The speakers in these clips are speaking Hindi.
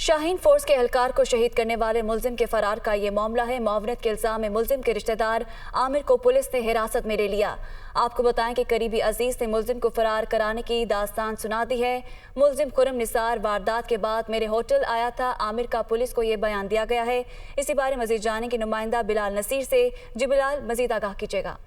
शाहीन फोर्स के एहलकार को शहीद करने वाले मुलजिम के फरार का ये मामला है। मुआवनत के इल्जाम में मुलजिम के रिश्तेदार आमिर को पुलिस ने हिरासत में ले लिया। आपको बताएं कि करीबी अजीज ने मुलजिम को फरार कराने की दास्तान सुना दी है। मुलजिम खुरम निसार वारदात के बाद मेरे होटल आया था, आमिर का पुलिस को ये बयान दिया गया है। इसी बारे मजीद जाने की नुमाइंदा बिलाल नसीर से। जी बिलाल, मजीद आगाह कीजिएगा।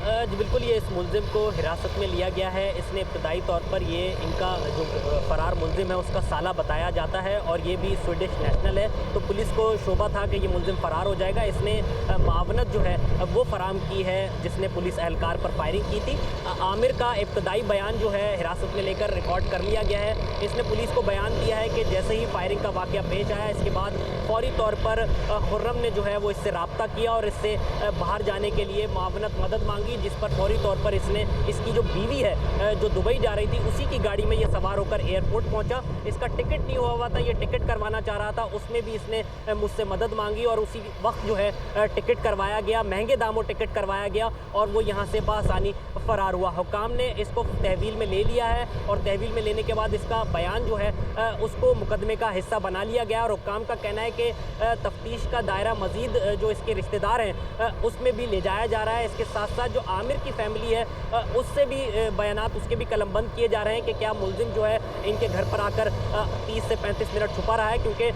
जी बिल्कुल, ये इस मुलजिम को हिरासत में लिया गया है। इसने इब्तदाई तौर पर ये इनका जो फरार मुलजिम है उसका साला बताया जाता है और ये भी स्वीडिश नेशनल है। तो पुलिस को शोबा था कि ये मुलजिम फरार हो जाएगा। इसने मावनत जो है वो फराम की है जिसने पुलिस एहलकार पर फायरिंग की थी। आमिर का इब्तदाई बयान जो है हिरासत में लेकर रिकॉर्ड कर लिया गया है। इसने पुलिस को बयान दिया है कि जैसे ही फायरिंग का वाक़या पेश आया, इसके बाद फौरी तौर पर खुर्रम ने जो है वो इससे रब्ता किया और इससे बाहर जाने के लिए मावनत मदद मांगी, जिस पर फौरी तौर पर इसने इसकी जो बीवी है जो दुबई जा रही थी उसी की गाड़ी में ये सवार होकर एयरपोर्ट पहुंचा। इसका टिकट नहीं हुआ था, ये टिकट करवाना चाह रहा था, उसमें भी इसने मुझसे मदद मांगी और उसी वक्त जो है टिकट करवाया गया, महंगे दामों टिकट करवाया गया और वो यहाँ से बासानी फरार हुआ। हुकाम ने इसको तहवील में ले लिया है और तहवील में लेने के बाद इसका बयान जो है उसको मुकदमे का हिस्सा बना लिया गया और हुकाम का कहना है कि तफ्तीश का दायरा मजीद जो इसके रिश्तेदार हैं उसमें भी ले जाया जा रहा है। इसके साथ साथ जो आमिर की फैमिली है उससे भी बयानात उसके भी कलमबंद किए जा रहे हैं कि क्या मुलजिम जो है इनके घर पर आकर 30 से 35 मिनट छुपा रहा है, क्योंकि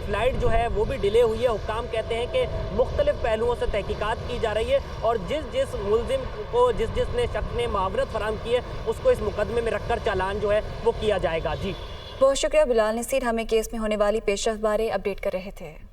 फ्लाइट जो है वो भी डिले हुई है। हुकाम कहते हैं कि मुख्तलिफ पहलुओं से तहकीकात की जा रही है और जिस मुलजिम को जिसने शख्स ने मावरत फराम की है उसको इस मुकदमे में रखकर चालान जो है वो किया जाएगा। जी बहुत शुक्रिया बिलाल नसीर, हमें केस में होने वाली पेशरफ बारे अपडेट कर रहे थे।